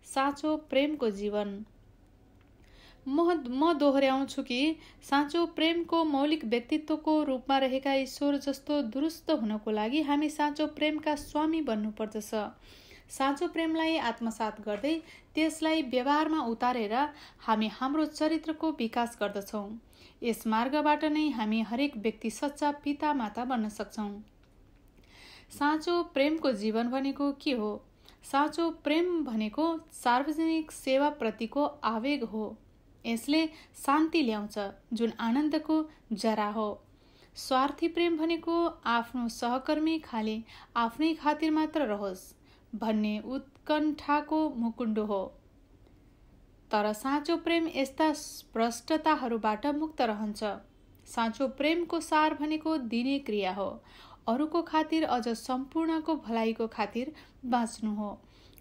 साँचो प्रेमको जीवन। म दोहोर्याउँछु कि साँचो प्रेमको मौलिक व्यक्तित्वको रूपमा रहेका ईश्वर जस्तो दुरुस्त हुनको लागि हामी साँचो प्रेमका स्वामी बन्नुपर्दछ। साँचो प्रेमलाई आत्मसात गर्दै त्यसलाई व्यवहारमा उतारेर हामी हाम्रो चरित्रको विकास गर्दछौँ। यस मार्गबाट नै हामी हरेक व्यक्ति सच्चा पिता माता बन्न सक्छौँ। साँचो प्रेमको जीवन भनेको के हो? साँचो प्रेम भनेको सार्वजनिक सेवाप्रतिको आवेग हो। यसले शान्ति ल्याउँछ, जुन आनन्दको जरा हो। स्वार्थी प्रेम भनेको आफ्नो सहकर्मी खाली आफ्नै खातिर मात्र रहोस् भन्ने उत्कण्ठाको मुकुण्ड हो। तर साँचो प्रेम यस्ता भ्रष्टताहरूबाट मुक्त रहन्छ। साँचो प्रेमको सार भनेको दिने क्रिया हो। अरूको खातिर अझ सम्पूर्णको भलाइको खातिर बाँच्नु हो।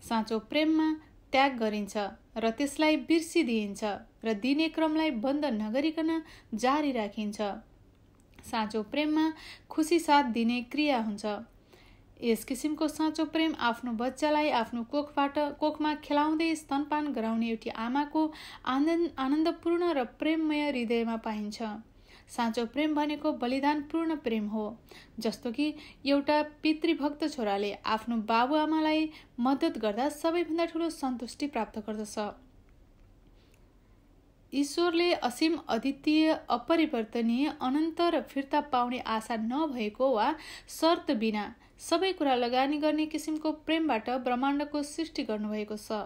साँचो प्रेममा त्याग गरिन्छ र त्यसलाई बिर्सिदिइन्छ र दिने क्रमलाई बन्द नगरिकन जारी राखिन्छ। साँचो प्रेममा खुसी साथ दिने क्रिया हुन्छ। यस किसिमको साँचो प्रेम आफ्नो बच्चालाई आफ्नो कोखमा खेलाउँदै स्तनपान गराउने एउटी आमाको आनन्दपूर्ण र प्रेममय हृदयमा पाइन्छ। साँचो प्रेम भनेको बलिदानपूर्ण प्रेम हो। जस्तो कि एउटा पितृभक्त छोराले आफ्नो बाबुआमालाई मद्दत गर्दा सबैभन्दा ठुलो सन्तुष्टि प्राप्त गर्दछ। ईश्वरले असीम, अद्वितीय, अपरिवर्तनीय, अनन्त र फिर्ता पाउने आशा नभएको वा शर्त बिना सबै कुरा लगानी गर्ने किसिमको प्रेमबाट ब्रह्माण्डको सृष्टि गर्नुभएको छ।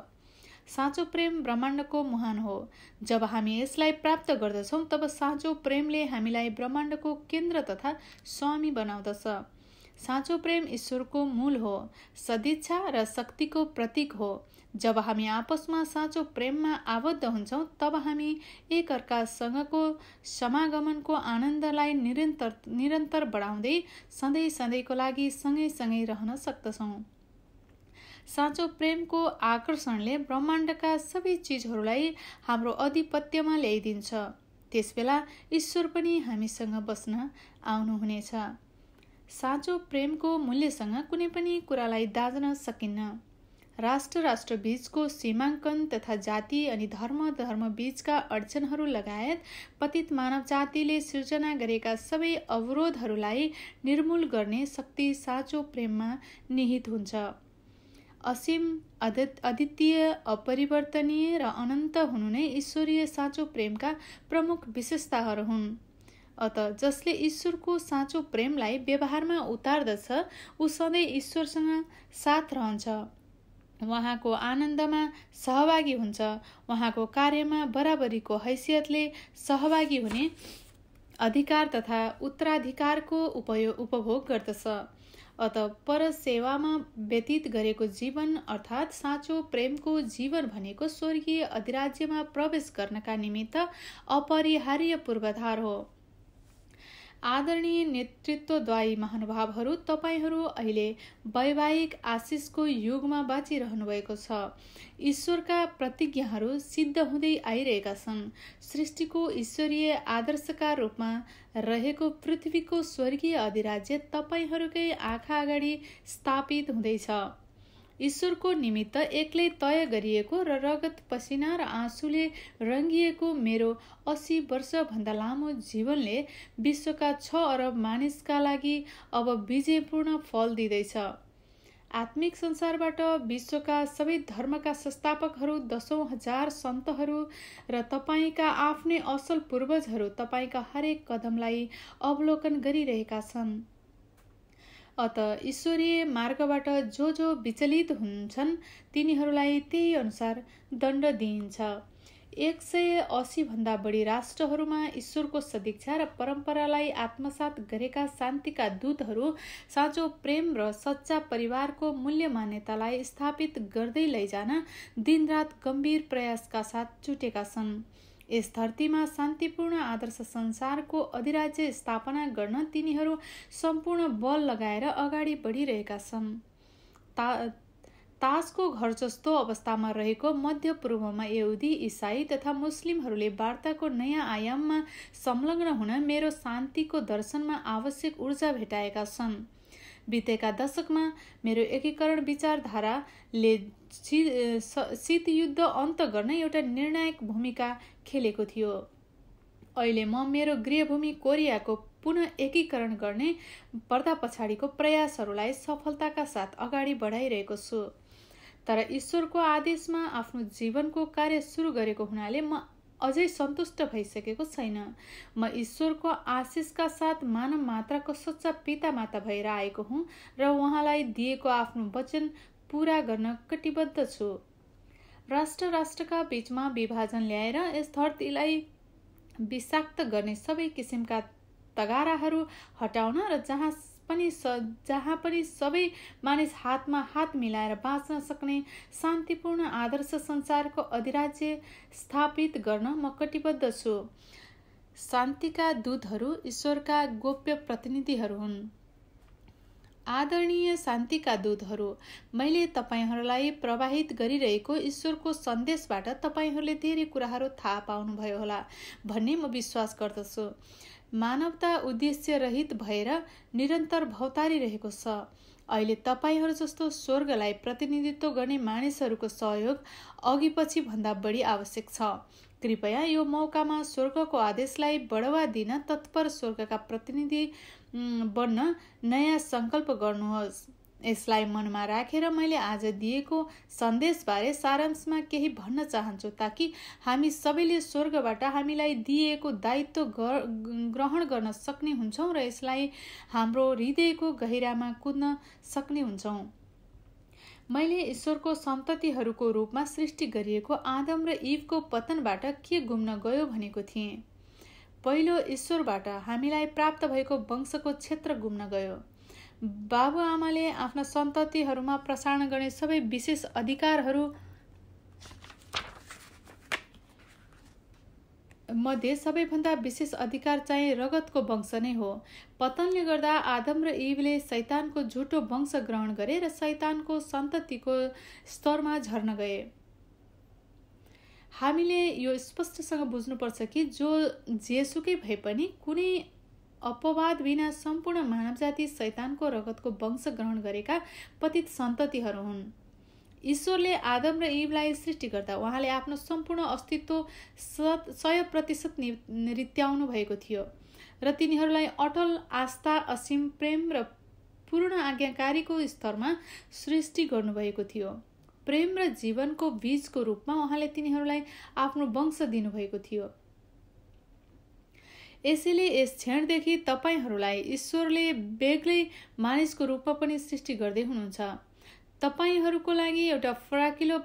साँचो प्रेम ब्रह्माण्डको मुहान हो। जब हामी यसलाई प्राप्त गर्दछौँ तब साँचो प्रेमले हामीलाई ब्रह्माण्डको केन्द्र तथा स्वामी बनाउँदछ। साँचो प्रेम ईश्वरको मूल हो, सदिच्छा र शक्तिको प्रतीक हो। जब हामी आपसमा साँचो प्रेममा आबद्ध हुन्छौँ तब हामी एकअर्कासँगको समागमनको आनन्दलाई निरन्तर बढाउँदै सधैँको लागि सँगै रहन सक्दछौँ। साँचो प्रेमको आकर्षणले ब्रह्माण्डका सबै चिजहरूलाई हाम्रो आधिपत्यमा ल्याइदिन्छ। त्यसबेला ईश्वर पनि हामीसँग बस्न आउनुहुनेछ। साँचो प्रेमको मूल्यसँग कुनै पनि कुरालाई दाज्न सकिन्न। राष्ट्र बीचको सीमाङ्कन तथा जाति अनि धर्म बीचका अडचनहरू लगायत पतित मानव जातिले सिर्जना गरेका सबै अवरोधहरूलाई निर्मूल गर्ने शक्ति साँचो प्रेममा निहित हुन्छ। असीम, अद्वितीय, अपरिवर्तनीय र अनन्त हुनु नै ईश्वरीय साँचो प्रेमका प्रमुख विशेषताहरू हुन्। अत जसले ईश्वरको साँचो प्रेमलाई व्यवहारमा उतार्दछ ऊ सधैँ ईश्वरसँग साथ रहन्छ, उहाँको आनन्दमा सहभागी हुन्छ, उहाँको कार्यमा बराबरीको हैसियतले सहभागी हुने अधिकार तथा उत्तराधिकारको उपभोग गर्दछ। अत पर सेवामा व्यतीत गरेको जीवन अर्थात् साँचो प्रेमको जीवन भनेको स्वर्गीय अधिराज्यमा प्रवेश गर्नका निमित्त अपरिहार्य पूर्वाधार हो। आदरणीय नेतृत्वदायी महानुभावहरू, तपाईहरू अहिले वैवाहिक आशिषको युगमा बाँचिरहनु भएको छ। ईश्वरका प्रतिज्ञाहरू सिद्ध हुँदै आइरहेका छन्। सृष्टिको ईश्वरीय आदर्शका रूपमा रहेको पृथ्वीको स्वर्गीय अधिराज्य तपाईहरूकै आँखा अगाडि स्थापित हुँदैछ। ईश्वरको निमित्त एक्लै तय गरिएको र रगत, पसिना र आँसुले रङ्गिएको मेरो 80 वर्षभन्दा लामो जीवनले विश्वका 6 अरब मानिसका लागि अब विजयपूर्ण फल दिँदैछ। आत्मिक संसारबाट विश्वका सबै धर्मका संस्थापकहरू, 10,000 सन्तहरू र तपाईका आफ्नै असल पूर्वजहरू तपाईका हरेक कदमलाई अवलोकन गरिरहेका छन्। अत ईश्वरीय मार्गबाट जो विचलित हुन्छन् तिनीहरूलाई त्यही अनुसार दण्ड दिइन्छ। 180 भन्दा बढी राष्ट्रहरूमा ईश्वरको सदिच्छा र परम्परालाई आत्मसात गरेका शान्तिका दूतहरू साँचो प्रेम र सच्चा परिवारको मूल्य मान्यतालाई स्थापित गर्दै लैजान दिनरात गम्भीर प्रयासका साथ जुटेका छन्। यस धरतीमा शान्तिपूर्ण आदर्श संसारको अधिराज्य स्थापना गर्न तिनीहरू सम्पूर्ण बल लगाएर अगाडि बढिरहेका छन्। तासको घर जस्तो अवस्थामा रहेको मध्य पूर्वमा यहुदी, इसाई तथा मुस्लिमहरूले वार्ताको नयाँ आयाममा संलग्न हुन मेरो शान्तिको दर्शनमा आवश्यक ऊर्जा भेटाएका छन्। बितेका दशकमा मेरो एकीकरण विचारधाराले शीतयुद्ध अन्त गर्न एउटा निर्णायक भूमिका खेलेको थियो। अहिले म मेरो गृहभूमि कोरियाको पुनः एकीकरण गर्ने पर्दा पछाडिको प्रयासहरूलाई सफलताका साथ अगाडि बढाइरहेको छु। तर ईश्वरको आदेशमा आफ्नो जीवनको कार्य सुरु गरेको हुनाले म अझै सन्तुष्ट भइसकेको छैन। म ईश्वरको आशिषका साथ मानव मात्राको सच्चा पिता माता भएर आएको हुँ र उहाँलाई दिएको आफ्नो वचन पूरा गर्न कटिबद्ध छु। राष्ट्रका बीचमा विभाजन ल्याएर यस धरतीलाई विषाक्त गर्ने सबै किसिमका तगाराहरू हटाउन र जहाँ पनि सबै मानिस हातमा हात मिलाएर बाँच्न सक्ने शान्तिपूर्ण आदर्श संसारको अधिराज्य स्थापित गर्न म कटिबद्ध छु। शान्तिका दूतहरू ईश्वरका गोप्य प्रतिनिधिहरू हुन्। आदरणीय शान्तिका दूतहरू, मैले तपाईहरूलाई प्रवाहित गरिरहेको ईश्वरको सन्देशबाट तपाईहरूले धेरै कुराहरू थाहा पाउनुभयो होला भन्ने म विश्वास गर्दछु। मानवता उद्देश्य रहित भएर निरन्तर भौतारिरहेको छ। अहिले तपाईहरू जस्तो स्वर्गलाई प्रतिनिधित्व गर्ने मानिसहरूको सहयोग अघिपछि भन्दा बढी आवश्यक छ। कृपया यो मौकामा स्वर्गको आदेशलाई बढावा दिन तत्पर स्वर्गका प्रतिनिधि बन्न नयाँ सङ्कल्प गर्नुहोस्। यसलाई मनमा राखेर मैले आज दिएको सन्देशबारे सारांशमा केही भन्न चाहन्छु ताकि हामी सबैले स्वर्गबाट हामीलाई दिएको दायित्व ग्रहण गर्न सक्ने हुन्छौँ र यसलाई हाम्रो हृदयको गहिरामा कुद्न सक्ने हुन्छौँ। मैले ईश्वरको सन्ततिहरूको रूपमा सृष्टि गरिएको आदम र इभको पतनबाट के गुम्न गयो भनेको थिएँ। पहिलो ईश्वरबाट हामीलाई प्राप्त भएको वंशको क्षेत्र गुम्न गयो। बाबुआमाले आफ्ना सन्ततिहरूमा प्रसारण गर्ने सबै विशेष अधिकारहरू मध्ये सबैभन्दा विशेष अधिकार चाहिँ रगतको वंश नै हो। पतनले गर्दा आदम र इभले शैतानको झुटो वंश ग्रहण गरे र शैतानको सन्ततिको स्तरमा झर्न गए। हामीले यो स्पष्टसँग बुझ्नुपर्छ कि जेसुकै भए पनि कुनै अपवाद बिना सम्पूर्ण मानवजाति शैतानको रगतको वंश ग्रहण गरेका पतित सन्ततिहरू हुन्। ईश्वरले आदम र इभलाई सृष्टि गर्दा उहाँले आफ्नो सम्पूर्ण अस्तित्व 100% रित्याउनु भएको थियो र तिनीहरूलाई अटल आस्था, असीम प्रेम र पूर्ण आज्ञाकारीको स्तरमा सृष्टि गर्नुभएको थियो। प्रेम र जीवनको बीजको रूपमा उहाँले तिनीहरूलाई आफ्नो वंश दिनुभएको थियो। यसैले यस क्षणदेखि तपाईहरूलाई ईश्वरले बेग्लै मानिसको रूपमा पनि सृष्टि गर्दै हुनुहुन्छ। तपाईहरूको लागि एउटा फराकिलो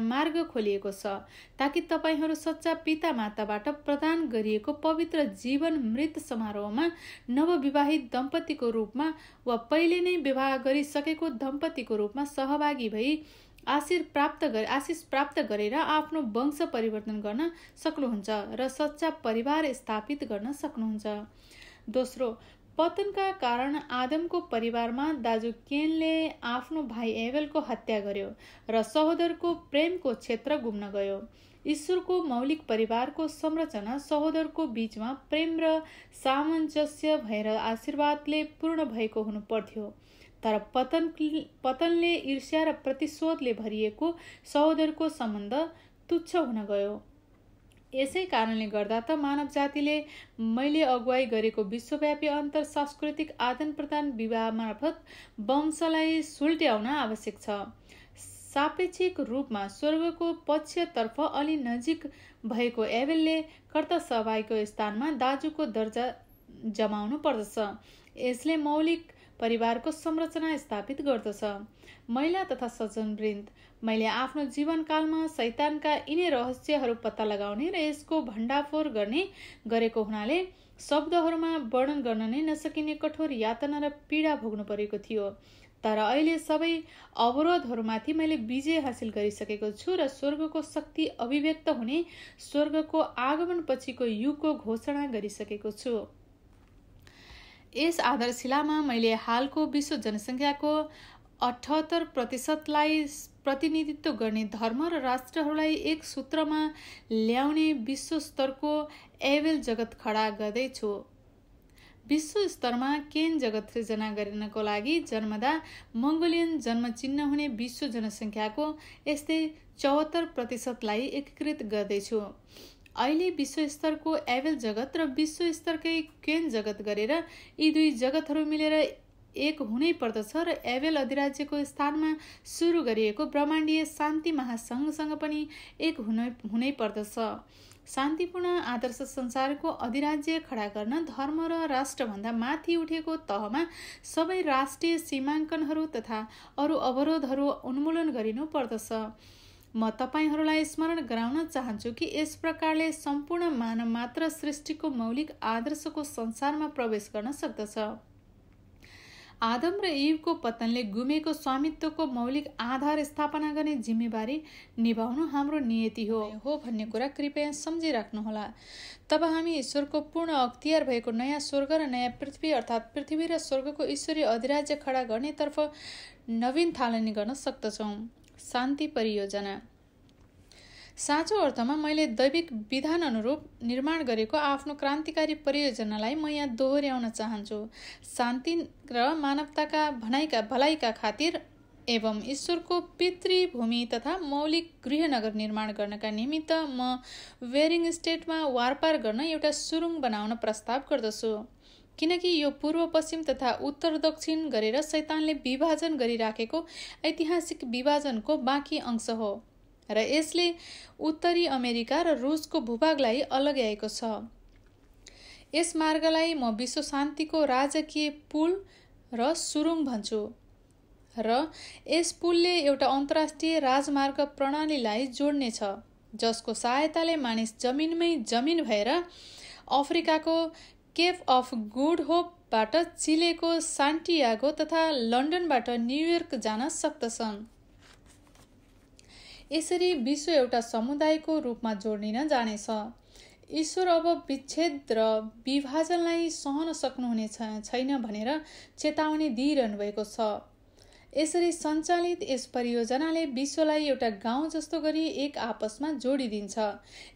मार्ग खोलिएको छ ताकि तपाईहरू सच्चा पिता माताबाट प्रदान गरिएको पवित्र जीवन मृत समारोहमा नवविवाहित दम्पतिको रूपमा वा पहिले नै विवाह गरिसकेको दम्पतिको रूपमा सहभागी भई आशिष प्राप्त गरेर आफ्नो वंश परिवर्तन गर्न सक्नुहुन्छ र सच्चा परिवार स्थापित गर्न सक्नुहुन्छ। दोस्रो, पतनका कारण आदमको परिवारमा दाजु केनले आफ्नो भाइ एबेलको हत्या गर्यो र सहोदरको प्रेमको क्षेत्र गुम्न गयो। ईश्वरको मौलिक परिवारको संरचना सहोदरको बीचमा प्रेम र सामञ्जस्य भएर आशीर्वादले पूर्ण भएको हुनु पर्थ्यो। तर पतनले ईर्ष्या र प्रतिशोधले भरिएको सहोदरको सम्बन्ध तुच्छ हुन गयो। यसै कारणले गर्दा त मानव जातिले मैले अगुवाई गरेको विश्वव्यापी अन्तर सांस्कृतिक आदान प्रदान विवाह मार्फत वंशलाई सुल्ट्याउन आवश्यक छ। सापेक्षिक रूपमा स्वर्गको पक्षतर्फ अलि नजिक भएको एबेलले कर्ता सहभागीको स्थानमा दाजुको दर्जा जमाउनु पर्दछ। यसले मौलिक परिवारको संरचना स्थापित गर्दछ। महिला तथा सज्जनवृन्द, मैले आफ्नो जीवनकालमा शैतानका यिनै रहस्यहरू पत्ता लगाउने र यसको भण्डाफोर गरेको हुनाले शब्दहरूमा वर्णन गर्न नै नसकिने कठोर यातना र पीडा भोग्नु परेको थियो। तर अहिले सबै अवरोधहरूमाथि मैले विजय हासिल गरिसकेको छु र स्वर्गको शक्ति अभिव्यक्त हुने स्वर्गको आगमन पछिको युगको घोषणा गरिसकेको छु। यस आधारशिलामा मैले हालको विश्व जनसङ्ख्याको 78%लाई प्रतिनिधित्व गर्ने धर्म र राष्ट्रहरूलाई एक सूत्रमा ल्याउने विश्व स्तरको एबेल जगत खडा गर्दैछु। विश्व स्तरमा केन जगत सृजना गर्नको लागि जन्मदा मङ्गोलियन जन्म चिन्ह हुने विश्व जनसङ्ख्याको यस्तै 74% एकीकृत गर्दैछु। अहिले विश्व स्तरको एबेल जगत र विश्व स्तरकै केन जगत गरेर यी दुई जगतहरू मिलेर एक हुनै पर्दछ र एबेल अधिराज्यको स्थानमा सुरु गरिएको ब्रह्माण्डीय शान्ति महासङ्घसँग पनि एक हुनै पर्दछ। शान्तिपूर्ण आदर्श संसारको अधिराज्य खडा गर्न धर्म र राष्ट्रभन्दा माथि उठेको तहमा सबै राष्ट्रिय सीमाङ्कनहरू तथा अरू अवरोधहरू उन्मूलन गरिनु पर्दछ। म तपाईहरूलाई स्मरण गराउन चाहन्छु कि यस प्रकारले सम्पूर्ण मानव मात्र सृष्टिको मौलिक आदर्शको संसारमा प्रवेश गर्न सक्दछ। आदम र इवको पतनले गुमेको स्वामित्वको मौलिक आधार स्थापना गर्ने जिम्मेवारी निभाउनु हाम्रो नियति हो भन्ने कुरा कृपया सम्झिराख्नुहोला। तब हामी ईश्वरको पूर्ण अख्तियार भएको नयाँ स्वर्ग र नयाँ पृथ्वी अर्थात् पृथ्वी र स्वर्गको ईश्वरीय अधिराज्य खडा गर्नेतर्फ नवीन थालनी गर्न सक्दछौँ। शान्ति परियोजना। साँचो अर्थमा मैले दैविक विधान अनुरूप निर्माण गरेको आफ्नो क्रान्तिकारी परियोजनालाई म यहाँ दोहोर्याउन चाहन्छु। शान्ति र मानवताका भलाइका खातिर एवं ईश्वरको पितृभूमि तथा मौलिक गृहनगर निर्माण गर्नका निमित्त म वेरिङ स्टेटमा वारपार गर्न एउटा सुरुङ बनाउन प्रस्ताव गर्दछु। किनकि यो पूर्व पश्चिम तथा उत्तर दक्षिण गरेर शैतानले विभाजन गरिराखेको ऐतिहासिक विभाजनको बाँकी अंश हो र यसले उत्तरी अमेरिका र रुसको भूभागलाई अलग्याएको छ। यस मार्गलाई म विश्व शान्तिको राजकीय पुल र सुरुङ भन्छु र यस पुलले एउटा अन्तर्राष्ट्रिय राजमार्ग प्रणालीलाई जोड्नेछ जसको सहायताले मानिस जमिनमै जमिन भएर अफ्रिकाको केप अफ गुड होपबाट चिलेको सान्टियागो तथा लन्डनबाट न्युयोर्क जान सक्दछन्। यसरी विश्व एउटा समुदायको रूपमा जोडिन जानेछ। ईश्वर अब विच्छेद र विभाजनलाई सहन सक्नुहुने छैन भनेर चेतावनी दिइरहनु भएको छ। यसरी सञ्चालित यस परियोजनाले विश्वलाई एउटा गाउँ जस्तो गरी एक आपसमा जोडिदिन्छ।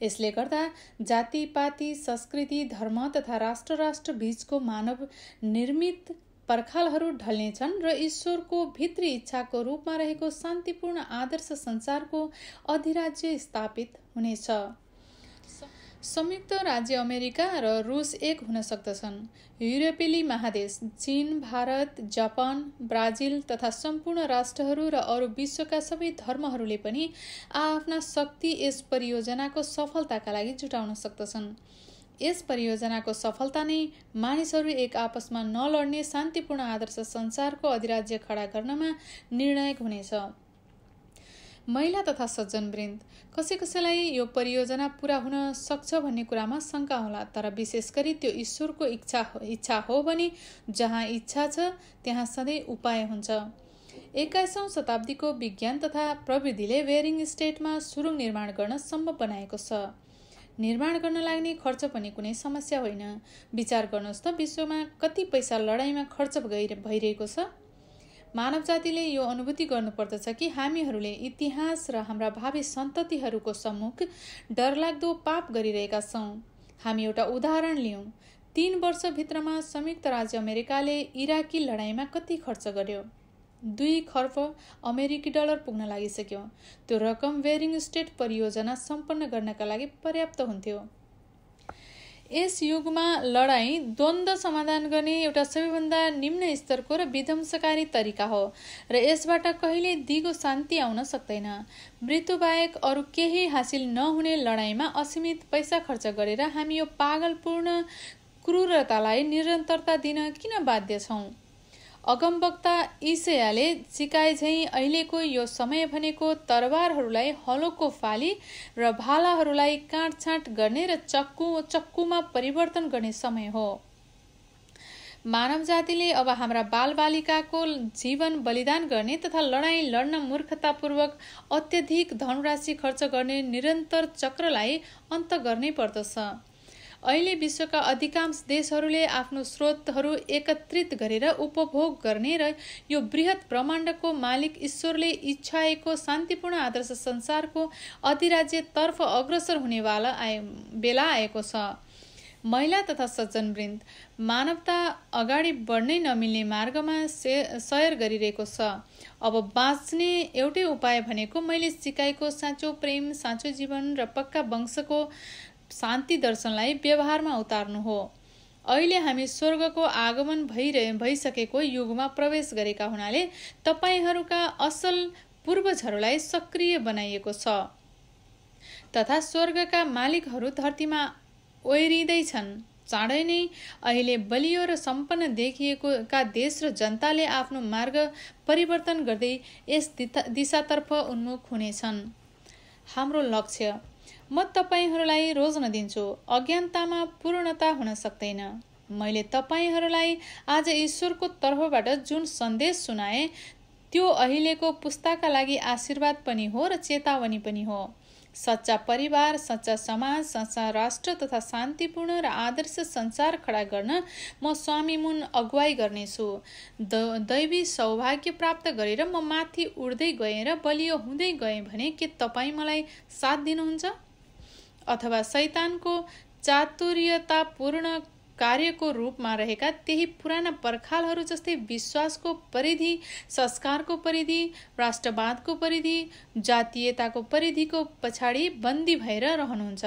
यसले गर्दा जातिपाति संस्कृति धर्म तथा राष्ट्र बीचको मानव निर्मित पर्खालहरू ढल्नेछन् र ईश्वरको भित्री इच्छाको रूपमा रहेको शान्तिपूर्ण आदर्श संसारको अधिराज्य स्थापित हुनेछ। संयुक्त राज्य अमेरिका र रुस एक हुन सक्दछन्। युरोपेली महादेश, चीन, भारत, जापान, ब्राजिल तथा सम्पूर्ण राष्ट्रहरू र अरू विश्वका सबै धर्महरूले पनि आफ्ना शक्ति यस परियोजनाको सफलताका लागि जुटाउन सक्दछन्। यस परियोजनाको सफलता नै मानिसहरू एक आपसमा नलड्ने शान्तिपूर्ण आदर्श संसारको अधिराज्य खडा गर्नमा निर्णायक हुनेछ। महिला तथा सज्जनवृन्द, कसैलाई यो परियोजना पूरा हुन सक्छ भन्ने कुरामा शङ्का होला, तर विशेष गरी त्यो ईश्वरको इच्छा हो भने जहाँ इच्छा छ त्यहाँ सधैँ उपाय हुन्छ। 21औं शताब्दीको विज्ञान तथा प्रविधिले वेरिङ स्टेटमा सुरुङ निर्माण गर्न सम्भव बनाएको छ। निर्माण गर्न लाग्ने खर्च पनि कुनै समस्या होइन। विचार गर्नुहोस् त विश्वमा कति पैसा लडाईँमा खर्च भइरहेको छ। मानव जातिले यो अनुभूति गर्नुपर्दछ कि हामीहरूले इतिहास र हाम्रा भावी सन्ततिहरूको सम्मुख डरलाग्दो पाप गरिरहेका छौँ। हामी एउटा उदाहरण लियौँ। 3 वर्षभित्रमा संयुक्त राज्य अमेरिकाले इराकी लडाईँमा कति खर्च गर्यो? 2 खर्ब अमेरिकी डलर पुग्न लागिसक्यो। त्यो रकम वेरिङ स्टेट परियोजना सम्पन्न गर्नका लागि पर्याप्त हुन्थ्यो। यस युगमा लडाईँ द्वन्द्व समाधान गर्ने एउटा सबैभन्दा निम्न स्तरको र विध्वंसकारी तरिका हो र यसबाट कहिले दिगो शान्ति आउन सक्दैन। मृत्युबाहेक अरू केही हासिल नहुने लडाईँमा असीमित पैसा खर्च गरेर हामी यो पागलपूर्ण क्रूरतालाई निरन्तरता दिन किन बाध्य छौँ? अगमवक्ता ईशायाले सिकाए झैँ अहिलेको यो समय भनेको तरबारहरूलाई हलोको फाली र भालाहरूलाई काटछाँट गर्ने र चक्कुमा परिवर्तन गर्ने समय हो। मानव जातिले अब हाम्रा बालबालिकाको जीवन बलिदान गर्ने तथा लडाईँ लड्न मूर्खतापूर्वक अत्यधिक धनराशि खर्च गर्ने निरन्तर चक्रलाई अन्त गर्नै पर्दछ। अहिले विश्वका अधिकांश देशहरूले आफ्नो स्रोतहरू एकत्रित गरेर उपभोग गर्ने र यो बृहत ब्रह्माण्डको मालिक ईश्वरले इच्छाएको शान्तिपूर्ण आदर्श संसारको अधिराज्यतर्फ अग्रसर हुने बेला आएको छ। महिला तथा सज्जनवृन्द मानवता अगाडि बढ्नै नमिल्ने मार्गमा सयर गरिरहेको छ। अब बाँच्ने एउटै उपाय भनेको मैले सिकाएको साँचो प्रेम, साँचो जीवन र पक्का वंशको शान्ति दर्शनलाई व्यवहारमा उतार्नु हो। अहिले हामी स्वर्गको आगमन भइसकेको युगमा प्रवेश गरेका हुनाले तपाईहरूका असल पूर्वजहरूलाई सक्रिय बनाइएको छ तथा स्वर्गका मालिकहरू धरतीमा ओइरिँदैछन्। चाँडै नै अहिले बलियो र सम्पन्न देखिएका देश र जनताले आफ्नो मार्ग परिवर्तन गर्दै यस दिशातर्फ उन्मुख हुनेछन्। हाम्रो लक्ष्य म तपाईहरूलाई रोज्न दिन्छु, अज्ञानतामा पूर्णता हुन सक्दैन। मैले तपाईहरूलाई आज ईश्वरको तर्फबाट जुन सन्देश सुनाए त्यो अहिलेको पुस्ताका लागि आशीर्वाद पनि हो र चेतावनी पनि हो। सच्चा परिवार, सच्चा समाज, सच्चा राष्ट्र तथा शान्तिपूर्ण र आदर्श संसार खडा गर्न म स्वामी मुन अगुवाई गर्नेछु। दैवी सौभाग्य प्राप्त गरेर म माथि उड्दै गएँ र बलियो हुँदै गएँ भने के तपाईँ मलाई साथ दिनुहुन्छ? अथवा शैतानको चातुर्यतापूर्ण कार्यको रूपमा रहेका त्यही पुराना पर्खालहरू जस्तै विश्वासको परिधि, संस्कारको परिधि, राष्ट्रवादको परिधि, जातीयताको परिधिको पछाडि बन्दी भएर रहनुहुन्छ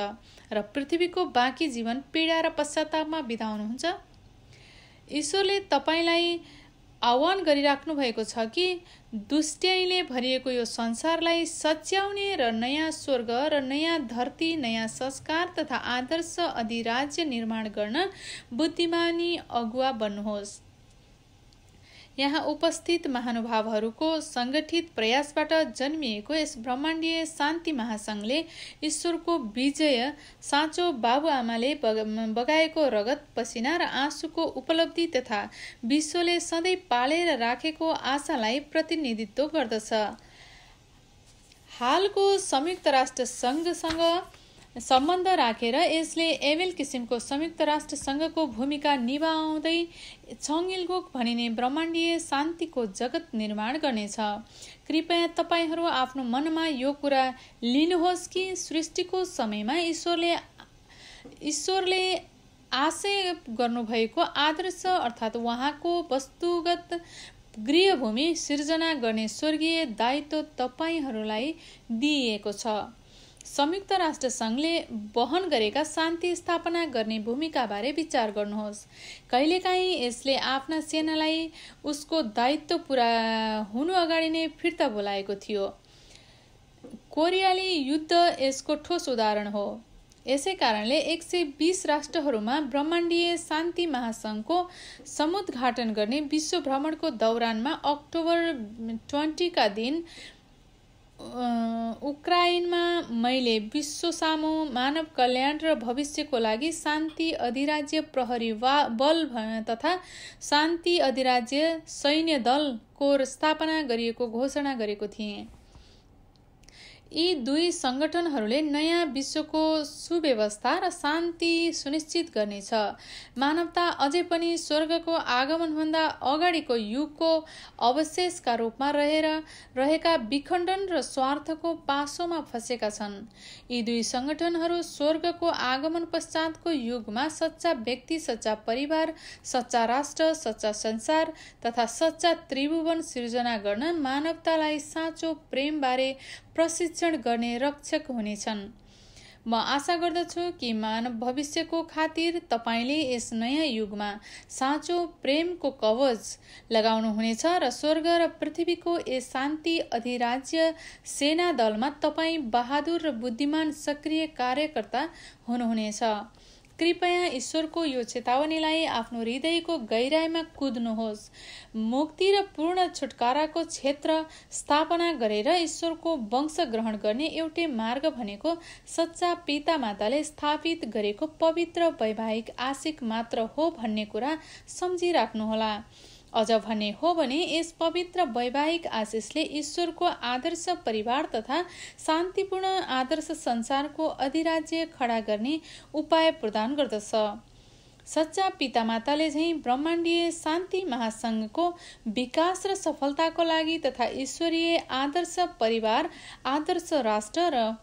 र पृथ्वीको बाँकी जीवन पीडा र पश्चातापमा बिताउनुहुन्छ? ईश्वरले तपाईलाई आह्वान गरिराख्नु भएको छ कि दुष्ट्याइले भरिएको यो संसारलाई सच्याउने र नयाँ स्वर्ग र नयाँ धरती, नयाँ संस्कार तथा आदर्श अधिराज्य निर्माण गर्न बुद्धिमानी अगुवा बन्नुहोस्। यहाँ उपस्थित महानुभावहरूको संगठित प्रयासबाट जन्मिएको यस ब्रह्माण्डीय शान्ति महासंघले ईश्वरको विजय, साँचो बाबुआमाले बगाएको रगत, पसिना र आँसुको उपलब्धि तथा विश्वले सधैँ पालेर राखेको आशालाई प्रतिनिधित्व गर्दछ। हालको संयुक्त राष्ट्र सङ्घसँग सम्बन्ध राखेर यसले एबेल किसिमको संयुक्त राष्ट्र सङ्घको भूमिका निभाउँदै छङ्गिलगोक भनिने ब्रह्माण्डीय शान्तिको जगत निर्माण गर्नेछ। कृपया तपाईहरू आफ्नो मनमा यो कुरा लिनुहोस् कि सृष्टिको समयमा ईश्वरले आशय गर्नुभएको आदर्श अर्थात् उहाँको वस्तुगत गृहभूमि सिर्जना गर्ने स्वर्गीय दायित्व तपाईहरूलाई दिइएको छ। संयुक्त राष्ट्र सङ्घले वहन गरेका शान्ति स्थापना गर्ने भूमिकाबारे विचार गर्नुहोस्। कहिलेकाहीँ यसले आफ्ना सेनालाई उसको दायित्व पुरा हुनु अगाडि नै फिर्ता बोलाएको थियो। कोरियाली युद्ध यसको ठोस उदाहरण हो। यसै कारणले 120 राष्ट्रहरूमा ब्रह्माण्डीय शान्ति महासङ्घको समुद्घाटन गर्ने विश्व भ्रमणको दौरानमा अक्टोबर 20 का दिन उक्राइनमा मैले विश्व सामु मानव कल्याण र भविष्यको लागि शान्ति अधिराज्य प्रहरी बल तथा शान्ति अधिराज्य सैन्य दलको स्थापना गरिएको घोषणा गरेको थिएँ। यी दुई सङ्गठनहरूले नयाँ विश्वको सुव्यवस्था र शान्ति सुनिश्चित गर्नेछ। मानवता अझै पनि स्वर्गको आगमनभन्दा अगाडिको युगको अवशेषका रूपमा रहेका विखण्डन र स्वार्थको पासोमा फँसेका छन्। यी दुई सङ्गठनहरू स्वर्गको आगमन पश्चातको युगमा सच्चा व्यक्ति, सच्चा परिवार, सच्चा राष्ट्र, सच्चा संसार तथा सच्चा त्रिभुवन सिर्जना गर्न मानवतालाई साँचो प्रेमबारे प्रशिक्षण गर्ने रक्षक हुनेछन्। म आशा गर्दछु कि मानव भविष्यको खातिर तपाईले यस नयाँ युगमा साँचो प्रेमको कवच लगाउनुहुनेछ र स्वर्ग र पृथ्वीको यस शान्ति अधिराज्य सेना दलमा तपाईँ बहादुर र बुद्धिमान सक्रिय कार्यकर्ता हुनुहुनेछ। कृपया ईश्वरको यो चेतावनीलाई आफ्नो हृदयको गहिराईमा कुद्नुहोस्। मुक्ति र पूर्ण छुटकाराको क्षेत्र स्थापना गरेर ईश्वरको वंश ग्रहण गर्ने एउटै मार्ग भनेको सच्चा पिता माताले स्थापित गरेको पवित्र वैवाहिक आशिक मात्र हो भन्ने कुरा सम्झिराख्नुहोला। अझ भन्ने हो भने यस पवित्र वैवाहिक आशिषले ईश्वरको आदर्श परिवार तथा शान्तिपूर्ण आदर्श संसारको अधिराज्य खडा गर्ने उपाय प्रदान गर्दछ। सच्चा पितामाताले झैं ब्रह्माण्डीय शान्ति महासंघको विकास र सफलताको लागि तथा ईश्वरीय आदर्श परिवार, आदर्श राष्ट्र र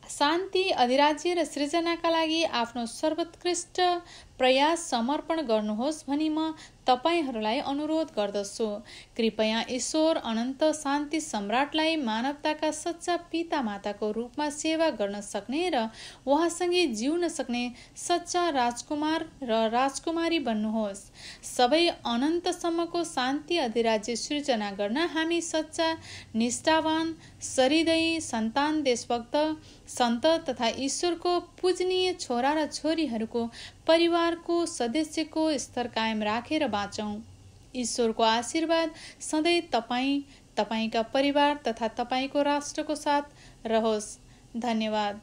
शान्ति अधिराज्य र सृजनाका लागि आफ्नो सर्वोत्कृष्ट प्रयास समर्पण गर्नुहोस् भनी म तपाईहरूलाई अनुरोध गर्दछु। कृपया ईश्वर अनन्त शान्ति सम्राटलाई मानवताका सच्चा पिता माताको रूपमा सेवा गर्न सक्ने र उहाँसँगै जिउन सक्ने सच्चा राजकुमार र राजकुमारी बन्नुहोस्। सबै अनन्तसम्मको शान्ति अधिराज्य सृजना गर्न हामी सच्चा निष्ठावान सहृदयी सन्तान देशभक्त सन्त तथा ईश्वरको पूजनीय छोरा र छोरीहरूको परिवारको सदस्यको स्तर कायम राखेर बाँचौँ। ईश्वरको आशीर्वाद सधैँ तपाईँ, तपाईँका परिवार तथा तपाईँको राष्ट्रको साथ रहोस्। धन्यवाद।